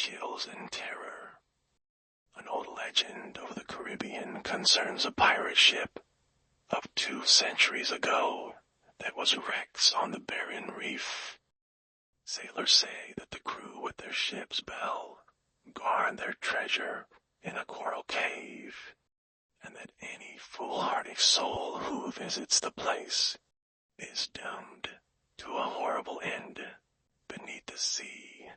chills and terror. An old legend of the Caribbean concerns a pirate ship of 2 centuries ago that was wrecked on the barren reef. Sailors say that the crew with their ship's bell guard their treasure in a coral cave, and that any foolhardy soul who visits the place is doomed to a horrible end beneath the sea.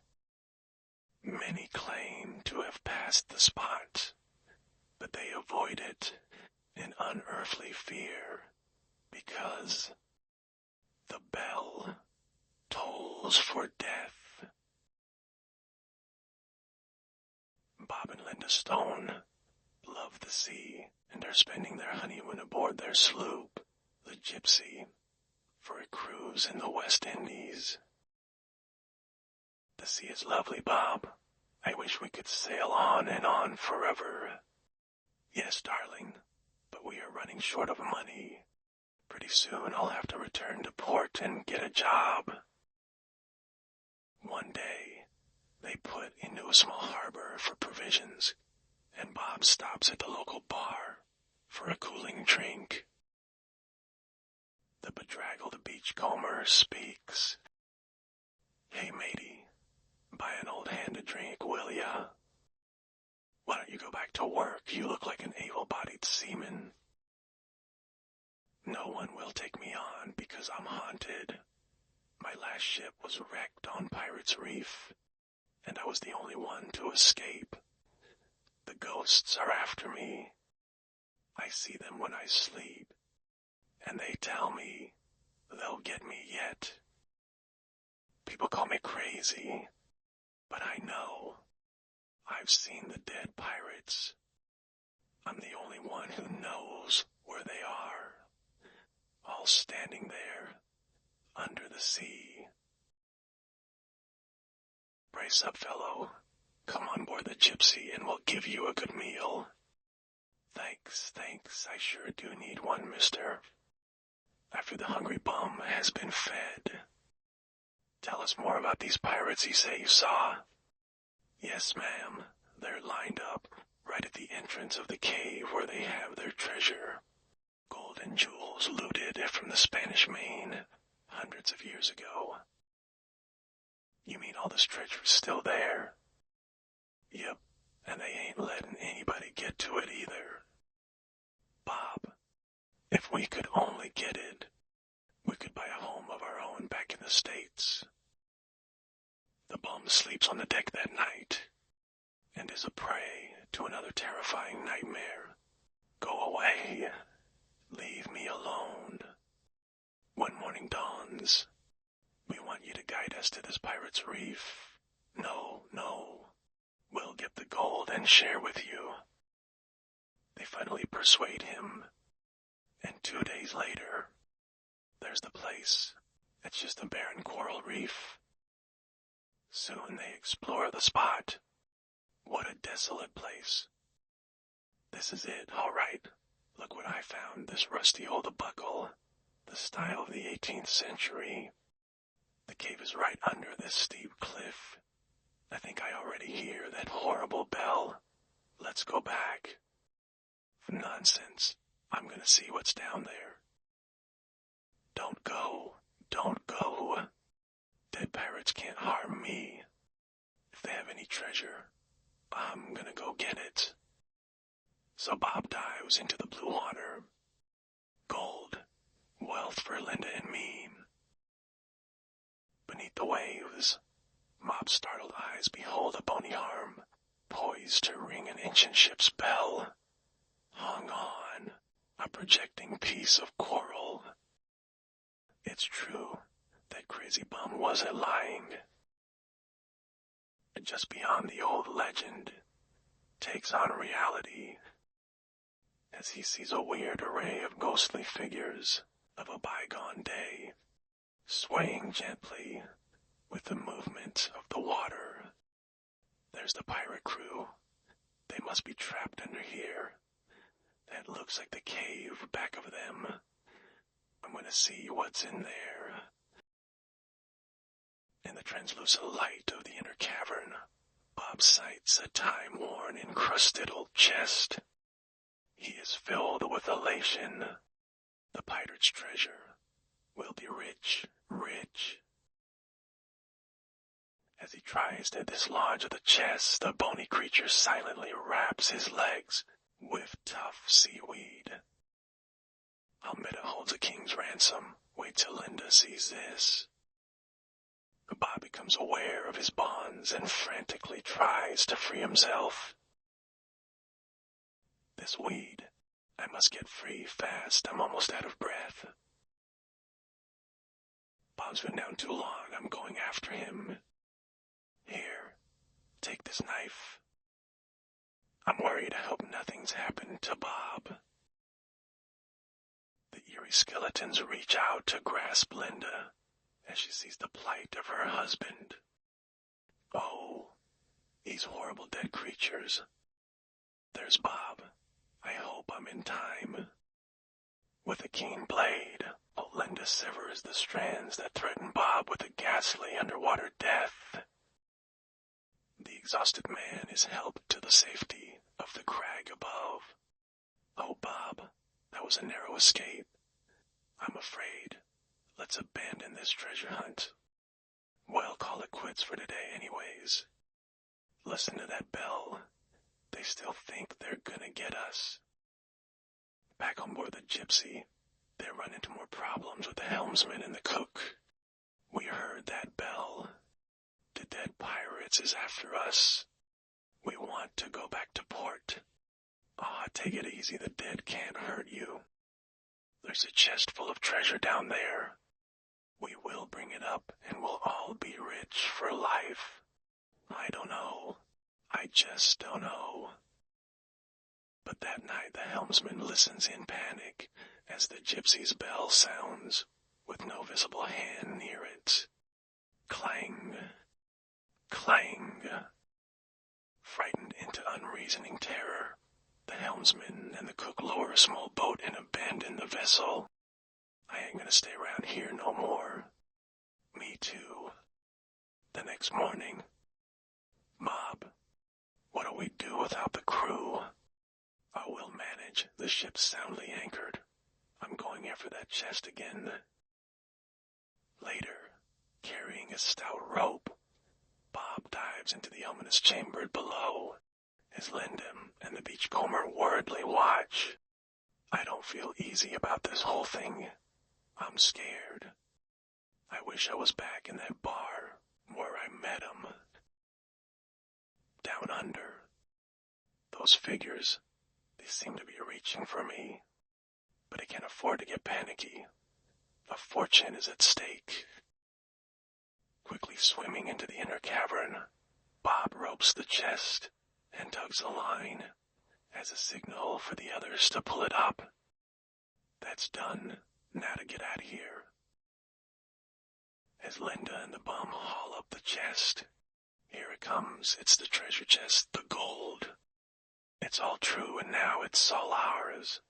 Many claim to have passed the spot, but they avoid it in unearthly fear because the bell tolls for death. Bob and Linda Stone love the sea and are spending their honeymoon aboard their sloop, the Gypsy, for a cruise in the West Indies. The sea is lovely, Bob. I wish we could sail on and on forever. Yes, darling, but we are running short of money. Pretty soon I'll have to return to port and get a job. One day, they put into a small harbor for provisions, and Bob stops at the local bar for a cooling drink. The bedraggled beachcomber speaks. Hey, matey, buy an old hand a drink, will ya? Why don't you go back to work? You look like an able-bodied seaman. No one will take me on because I'm haunted. My last ship was wrecked on Pirates Reef, and I was the only one to escape. The ghosts are after me. I see them when I sleep, and they tell me they'll get me yet. People call me crazy, but I know. I've seen the dead pirates. I'm the only one who knows where they are, all standing there under the sea. Brace up, fellow. Come on board the Gypsy and we'll give you a good meal. Thanks, I sure do need one, mister. After the hungry bum has been fed. Tell us more about these pirates you say you saw. Yes, ma'am. They're lined up right at the entrance of the cave where they have their treasure. Gold and jewels looted from the Spanish Main hundreds of years ago. You mean all this treasure's still there? Yep, and they ain't letting anybody get to it either. Bob, if we could only get it, we could buy a home of our own back in the States. The bum sleeps on the deck that night, and is a prey to another terrifying nightmare. Go away. Leave me alone. When morning dawns, we want you to guide us to this pirate's reef. No. We'll get the gold and share with you. They finally persuade him, and 2 days later, there's the place. It's just a barren coral reef. Soon they explore the spot. What a desolate place. This is it, all right. Look what I found, this rusty old buckle, the style of the 18th century. The cave is right under this steep cliff. I think I already hear that horrible bell. Let's go back. Nonsense. I'm gonna see what's down there. Don't go. Dead pirates can't harm me. If they have any treasure, I'm gonna go get it. So Bob dives into the blue water. Gold, wealth for Linda and me. Beneath the waves, Bob's startled eyes behold a bony arm, poised to ring an ancient ship's bell. Hung on, a projecting piece of coral. It's true, that crazy bum wasn't lying. Just beyond the old legend, takes on reality, as he sees a weird array of ghostly figures of a bygone day, swaying gently with the movement of the water. There's the pirate crew. They must be trapped under here. That looks like the cave back of them. I'm gonna see what's in there. In the translucent light of the inner cavern, Bob It's a time-worn, encrusted old chest. He is filled with elation. The pirate's treasure will be rich, rich. As he tries to dislodge the chest, the bony creature silently wraps his legs with tough seaweed. Almeda holds a king's ransom. Wait till Linda sees this. Bob becomes aware of his bonds and frantically tries to free himself. This weed, I must get free fast. I'm almost out of breath. Bob's been down too long. I'm going after him. Here, take this knife. I'm worried. I hope nothing's happened to Bob. The eerie skeletons reach out to grasp Linda as she sees the plight of her husband. Oh, these horrible dead creatures. There's Bob. I hope I'm in time. With a keen blade, Linda severs the strands that threaten Bob with a ghastly underwater death. The exhausted man is helped to the safety of the crag above. Oh, Bob, that was a narrow escape. I'm afraid. Let's abandon this treasure hunt. We'll call it quits for today anyways. Listen to that bell. They still think they're gonna get us. Back on board the Gypsy, they run into more problems with the helmsman and the cook. We heard that bell. The dead pirates is after us. We want to go back to port. Take it easy, the dead can't hurt you. There's a chest full of treasure down there. We will bring it up and we'll all be rich for life. I don't know. I just don't know. But that night the helmsman listens in panic as the Gypsy's bell sounds, with no visible hand near it. Clang, clang. Frightened into unreasoning terror, the helmsman and the cook lower a small boat and abandon the vessel. I ain't gonna stay around here no more. Me too. The next morning, Bob, what do we do without the crew? We'll manage. The ship's soundly anchored. I'm going after that chest again. Later, carrying a stout rope, Bob dives into the ominous chamber below, as Linda and the beachcomber worriedly watch. I don't feel easy about this whole thing. I'm scared. I wish I was back in that bar where I met him. Down under. Those figures, they seem to be reaching for me. But I can't afford to get panicky. A fortune is at stake. Quickly swimming into the inner cavern, Bob ropes the chest and tugs the line as a signal for the others to pull it up. That's done. Now to get out of here. As Linda and the bum haul up the chest, here it comes. It's the treasure chest, the gold. It's all true, and now it's all ours.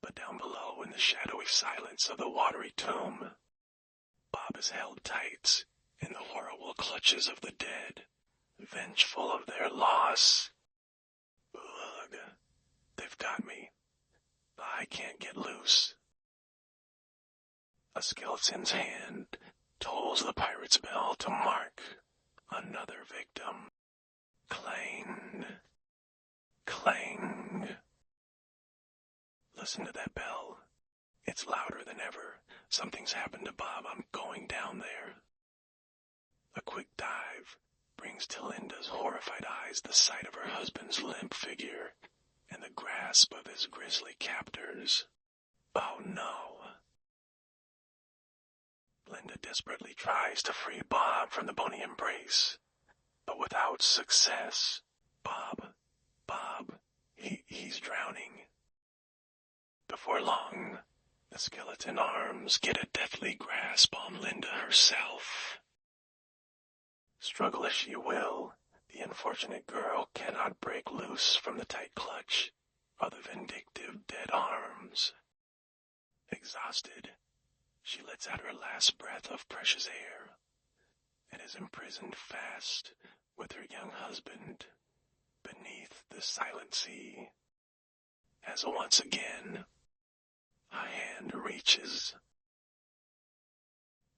But down below, in the shadowy silence of the watery tomb, Bob is held tight in the horrible clutches of the dead, vengeful of their loss. Ugh, they've got me. I can't get loose. A skeleton's hand tolls the pirate's bell to mark another victim. Clang, clang. Listen to that bell. It's louder than ever. Something's happened to Bob. I'm going down there. A quick dive brings to Linda's horrified eyes the sight of her husband's limp figure and the grasp of his grisly captors. Oh no. Linda desperately tries to free Bob from the bony embrace, but without success. Bob, he's drowning. Before long, the skeleton arms get a deathly grasp on Linda herself. Struggle as she will, the unfortunate girl cannot break loose from the tight clutch of the vindictive dead arms. Exhausted, she lets out her last breath of precious air and is imprisoned fast with her young husband beneath the silent sea, as once again a hand reaches,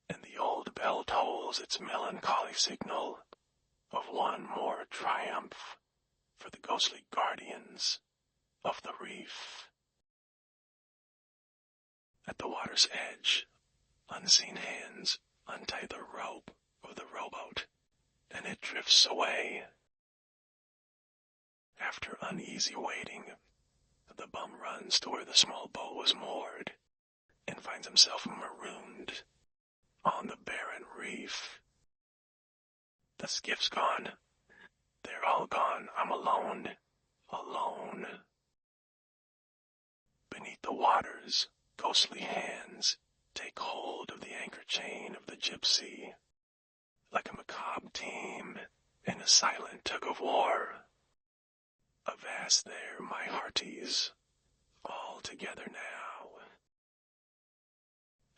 and the old bell tolls its melancholy signal of one more triumph for the ghostly guardians of the reef. At the water's edge, unseen hands untie the rope of the rowboat, and it drifts away. After uneasy waiting, the bum runs to where the small boat was moored, and finds himself marooned on the barren reef. The skiff's gone. They're all gone. I'm alone. Alone. Beneath the waters, ghostly hands take hold of the anchor chain of the gypsy, like a macabre team in a silent tug-of-war. Avast there, my hearties, all together now.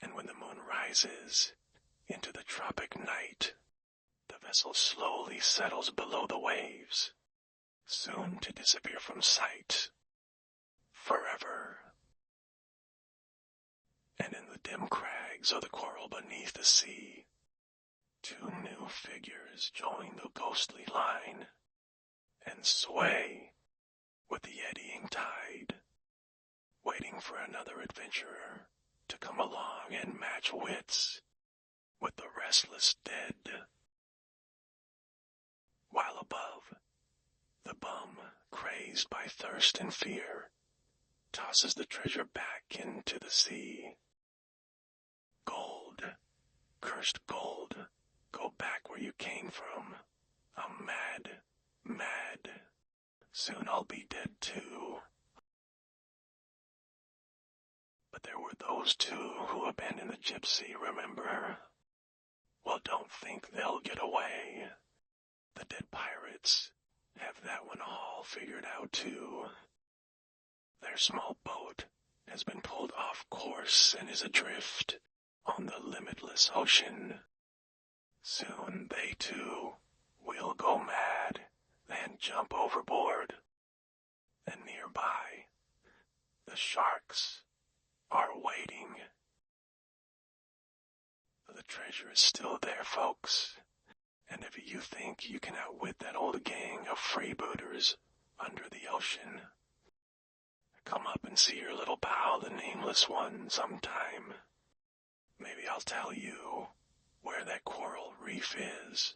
And when the moon rises into the tropic night, the vessel slowly settles below the waves, soon to disappear from sight forever. And in the dim crags of the coral beneath the sea, two new figures join the ghostly line and sway with the eddying tide, waiting for another adventurer to come along and match wits with the restless dead. While above, the bum, crazed by thirst and fear, tosses the treasure back into the sea. Gold, cursed gold, go back where you came from. I'm mad, mad. Soon I'll be dead too. But there were those two who abandoned the gypsy, remember? Well, don't think they'll get away. The dead pirates have that one all figured out too. Their small boat has been pulled off course and is adrift on the limitless ocean. Soon they too will go mad and jump overboard. And nearby, the sharks are waiting. The treasure is still there, folks. And if you think you can outwit that old gang of freebooters under the ocean, come up and see your little pal, the Nameless One, sometime. Maybe I'll tell you where that coral reef is.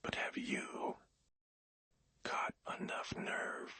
But have you got enough nerve